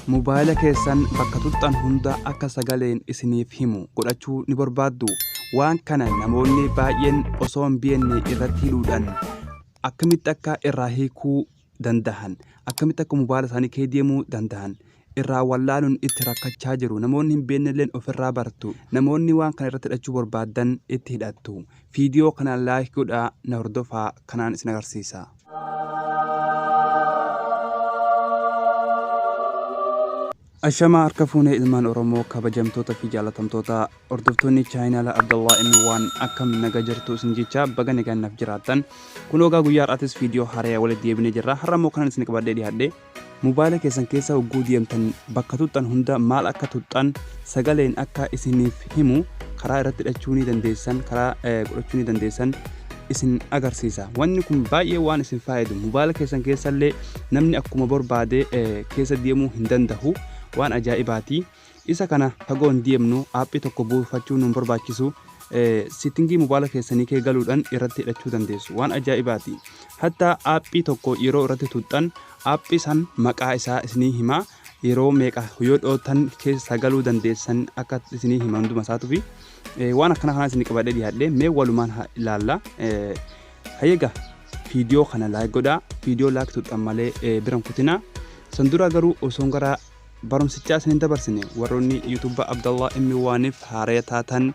Mubail kesan bakka tuqxan hunda akka sagaleen isiniif himu godhachu ni barbaaddu. Waan kana namoonni baay'een osoo hin beekne irratti hidhuudhaan akkamitti akka irraa hiikuu danda'an, akkamitti akka Mubail isaanii kee deemuu danda'an irraa wallaaluun itti rakkachaa jiru. Namoonni hin beeknelleen ofirraa baratu. Namoonni waan kana irratti hidhachuu barbaadan itti hidhattu. Viidiyoo kana laayik godhaa, na hordofaa, kanaan isin agarsiisa. Ashama harka fuunee ilmaan Oromoo kabajamtoota fi jaalatamtoota hordoftoonni chaayinaala Abdallah Imiwaan akkam naga jirtu isin jecha baga nagaan jiraattan. Kun ogaa guyyaa har'aatis viidiyoo haaraa walitti deebinee jirra. Har'a immoo kanan isin qabadhee dhiyaadhe Mubail keessan keessa hogguu deemtan bakka tuqxan hunda maal akka tuqxan sagaleen akka isiniif himu karaa irratti hidhachuu ni dandeessan, karaa godhachuu ni dandeessan isin agarsiisa. Wanni kun baay'ee waan isin faayidu. Mubail keessan keessallee namni akkuma barbaade keessa deemuu hin danda'u. Waan ajaa'ibaati. Isa kana fagoon deemnu aappii tokko buufachuu nu barbaachisu. Settingii Mubail keessanii kee galuudhaan irratti hidhachuu dandeessu. Waan ajaa'ibaati. Hatta aappii tokko yeroo irratti tuqxan aappii san maqaa isaa isinii hima. Yeroo meeqa yoo dhootan keessa galuu dandeessan akka isinii hima hunduma isaatu fi waan akkana kana isinii qabadhee dhiyaadhe mee walumaan ilaalla. Hayyaga viidiyoo kana laayik godhaa. Viidiyoo laayik tuqxan malee biran kutina. San dura garuu osoo gara barumsichaa isin dabarsine warroonni YouTube Abdallah Imiwaaniif haaraa taatan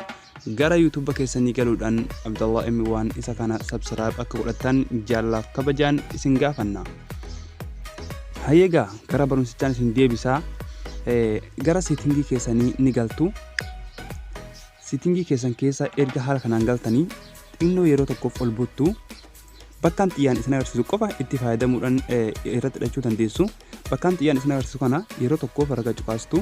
gara YouTube keessanii galuudhaan Abdallah Imiwaan isa kana subscribe akka godhatan jaalaaf kabajaan isin gaafanna. Hayyaga gara barumsichaan isin deebisaa. Gara settingii keessanii ni galtu. Settingii keessan keessa erga haala kanaan galtanii xinnoo yeroo tokkoof ol buttu. Bakkaan xiyyaan isin agarsiisu qofa itti fayyadamuudhaan irratti hidhachuu dandeessu. Bakkaan xiyyaan isin agarsiisu kana yeroo tokkoof raga cuqaastu.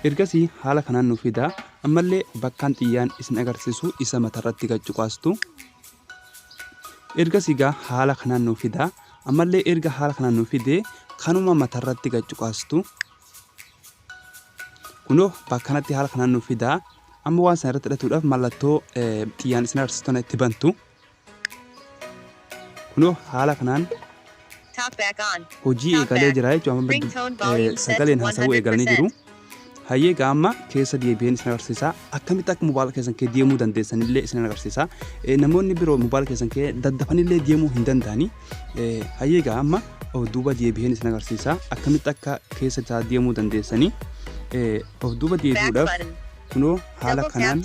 Ergasii haala kanaan nuuf fida. Ammallee bakkaan xiyyaan isin agarsiisu isa matarratti gad cuqaastu. Ergasii gaa haala kanaan nuuf fida. Ammallee erga haala kanaan nuuf fide kanuma matarratti gad cuqaastu. Kunoo bakkanatti haala kanaan nuuf fida. Amma waan san irratti hidhatuudhaaf mallattoo xiyyaan isin agarsiistu itti bantu. Kunoo haala kanaan hojii eegalee jira jechuudha. Sagaleen haasawuu eegalanii jiru. Hayyaga amma keessa deebi'een isin agarsiisa. Akkamitti akka Mubail keessan kee deemuu dandeessanillee isin agarsiisa. Namoonni biroo Mubail keessan kee daddafanillee deemuu hin danda'ani. Hayyaga amma of duuba deebi'een isin agarsiisa. Akkamitti akka keessa isaa deemuu dandeessanii of duuba deebi'uudhaaf kunoo haala kanaan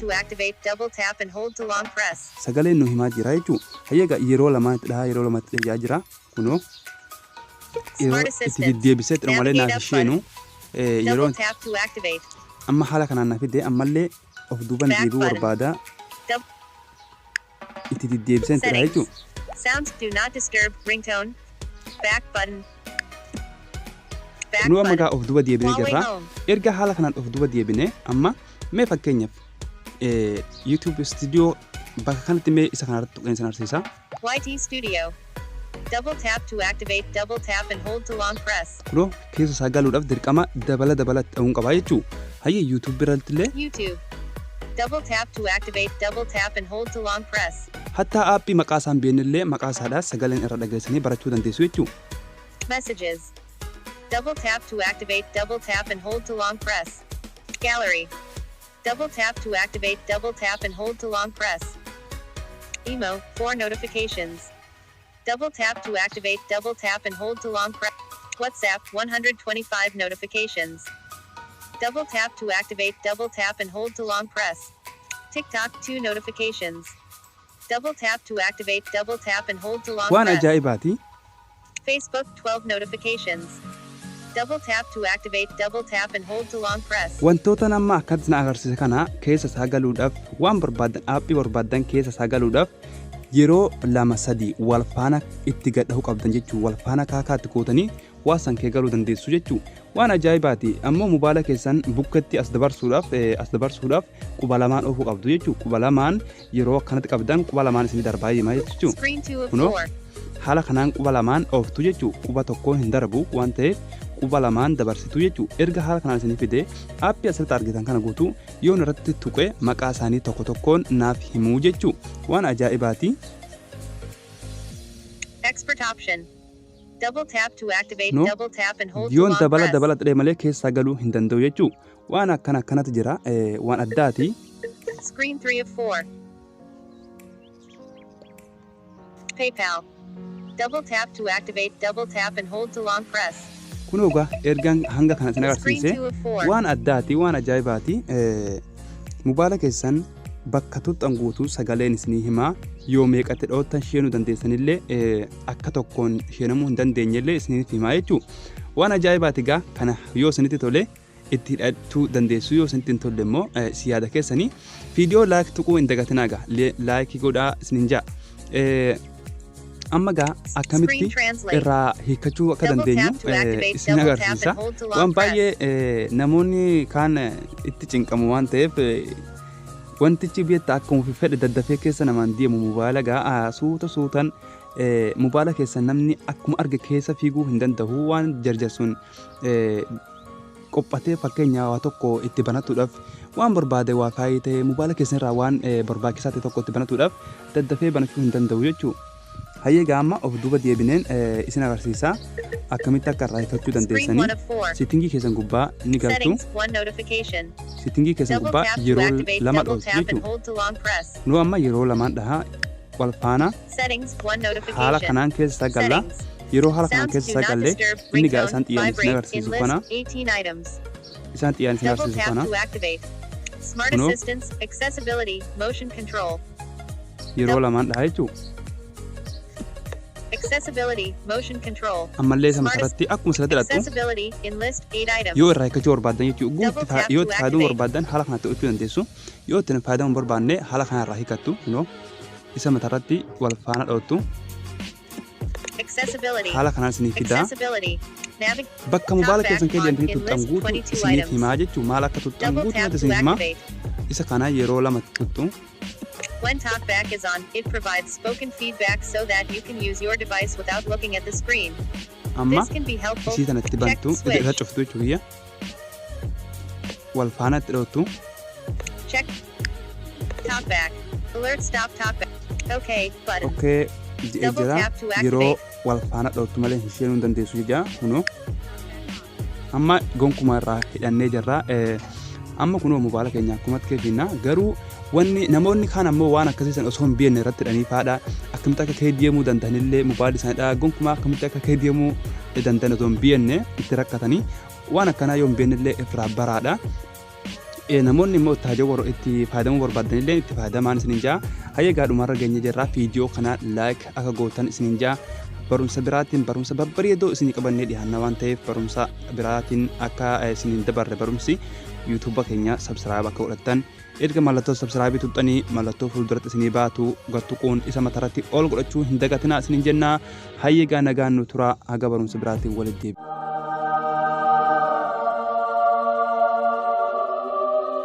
sagaleen nu himaa jira jechuudha. Hayyaga yeroo lamatti dhiyaa jira. Kunoo yeroo itti deddeebisee xidha malee naaf isheenu yeroo amma haala kanaan naaf fide ammallee of duuban deebi'uu barbaada. Itti deddeebisee xidha jechuudha. Kunoo amma gaa of duuba deebinee jirra. Erga haala kanaan of duuba deebinee amma mee fakkeenyaaf YouTube studio bakka kanatti mee isa kanarratti tuqeen isin agarsiisa. YT Studio. Double tap to activate, double tap and hold to long press. Kunoo keessa isaa galuudhaaf dirqama dabala ta'uun qaba jechuudha. Hayyee YouTube biratti illee YouTube. Double tap to activate, double tap and hold to long press. Hatta aappii maqaa isaan beeknillee maqaa isaadhaas sagaleen irra dhageessanii barachuu dandeessu jechuudha. Messages. Double tap to activate, double tap and hold to long press. Gallery. Double tap to activate, double tap and hold to long press. Emo, 4 notifications. Double tap to activate, double tap and hold to long press. WhatsApp, 125 notifications. Double tap to activate, double tap and hold to long press. TikTok, 2 notifications. Double tap to activate, double tap and hold to long Waan press. ajaa'ibaati. Facebook, 12 notifications. Double tap to activate, double tap and hold to long press. Wantoota nama akkatti na agarsiisa kana keessa isaa galuudhaaf waan barbaadan aappii barbaadan keessa isaa galuudhaaf yeroo 2-3 wal faana itti gadhahuu qabdan jechuudha. Wal faana kaakaatti kootanii waan san kee galuu dandeessu jechuudha. Waan ajaa'ibaati. Ammoo Mubail keessan bukkatti as dabarsuudhaaf quba lamaan oofuu qabdu jechuudha. Quba lamaan yeroo akkanatti qabdan quba lamaan isin darbaa deemaa jechuudha. Kunoo haala kanaan quba lamaan ooftu jechuudha. Quba tokkoon hin darbu waan ta'eef quba lamaan dabarsitu jechuudha. Erga haala kanaan isin fide aappii asirratti argitan kana guutuu yoo irratti tuqe maqaa isaanii tokko tokkoon naaf himuu jechuudha. Waan ajaa'ibaati. Expert option. Double tap to activate. No. Double tap and hold to Yoon long dabala press. dabala ta'ee malee keessa galuu hin danda'u jechuu. Waan akkanatti jira waan addaati. Screen 3 of 4. PayPal. Double tap to activate. Double tap and hold to long press. Kun ogaa ergaan hanga kana isin Screen agarsiise 2 of 4. waan addaati waan ajaa'ibaati. Mubaila keessan bakka tuqxan guutuu sagaleen isinii himaa yoo meeqatti dhoottan sheenuu dandeessanillee akka tokkoon sheenamuu hin dandeenyellee isiniif himaa jechuu. Waan ajaa'ibaati gaa kana yoo isinitti tole itti hidhachuu dandeessu yoo isinitti hin tolle immoo siyaada keessanii viidiyoo laayik tuquu hin dagatinaa gaa laayikii godhaa isinin jaa. Amma gaa akkamitti irraa hiikachuu akka dandeenyu isin agarsiisa. Waan baay'ee namoonni kaan itti cinqamu waan ta'eef wantichi biyyatti akkuma fedhe daddafee keessa namaan deemu mubaila gaa suutan mubaila keessa namni akkuma arge keessa fiiguu hin danda'u waan jarjarsuun qophatee fakkeenya waa tokko itti banatuudhaaf waan barbaade waa faayii ta'e mubaila keessa irraa waan barbaachisaa ta'e tokko itti banatuudhaaf daddafee banachuu hin danda'u jechuudha. Hayyee gaama of duuba deebineen isin agarsiisa akkamitti akka irraa hiikachuu dandeessanii settingii keessan gubbaa ni galtu. Settingii keessan gubbaa yeroo lama dhooftu jechuudha. Nu amma yeroo lamaan dhahaa wal faana haala kanaan keessa galla. Yeroo haala kanaan keessa galle inni gaa isaan xiyyaan isin agarsiisu kana. Isaan xiyyaan isin agarsiisu kana. Smart assistance, accessibility, motion control. Yeroo lamaan dhahaa jechuudha. Accessibility, motion control. Ammallee isa matarratti akkuma sirratti hidhattu Accessibility, enlist 8 items. yoo irraa hiikachuu barbaadan jechuudha. Yoo itti fayyadamuu barbaadan haala kanatti hojjechuu dandeessu. Yoo itti fayyadamuu barbaanne haala kana irraa hiikattu. Isa matarratti wal faana dhoottu. Accessibility. Haala kanaan isiniif fidaa. Accessibility. Bakka mubaila keessan kee deemtanii tuqxan guutuu isiniif himaa jechuudha. Maal akka tuqxan guutuu isiniif himaa. Isa kana yeroo lama tuqxu. When talkback is on, it provides spoken feedback so that you can use your device without looking at the screen. Amma This can be helpful. isii tanatti Check bantu switch. irra cuftu jechuudha. Wal faana itti dhoottu. Check. Talkback. Alert stop talkback. Okay, button. Okkee Double jira tap to yeroo activate. wal faana dhoottu malee hin sheenuu dandeessu jira kunoo. Amma gonkuma irraa hidhannee jirra. Amma kunoo mubaila keenya akkuma keefinna garuu wanni namoonni kaan ammoo waan akkasiisan osoo hin beekne irratti hidhanii faadha akkamitti akka kee deemuu danda'anillee mubailli isaaniidha gonkuma akkamitti akka kee deemuu danda'an osoo hin beekne itti rakkatanii waan akkanaa yoo hin beeknellee irraa baraadha. Namoonni immoo itti fayyadamuu barbaadanillee itti fayyadamaan isinin jaa. Hayyee gaadhumarra geenye jirra viidiyoo kana laayik akka gootan isinin jaa. Barumsa biraatiin barumsa babbareedoo isinii qabannee dhiyaanna waan ta'eef barumsa biraatiin akka isiniin dabarre barumsi YouTube keenya subscribe akka godhattan erga mallattoo subscribe tuqxanii mallattoo fuulduratti isinii baatu gartuquun isa matarratti ol godhachuu hin dagatinaa isiniin jenna. Hayyee nagaan nu tura haga barumsa biraatiin walitti deebi'u.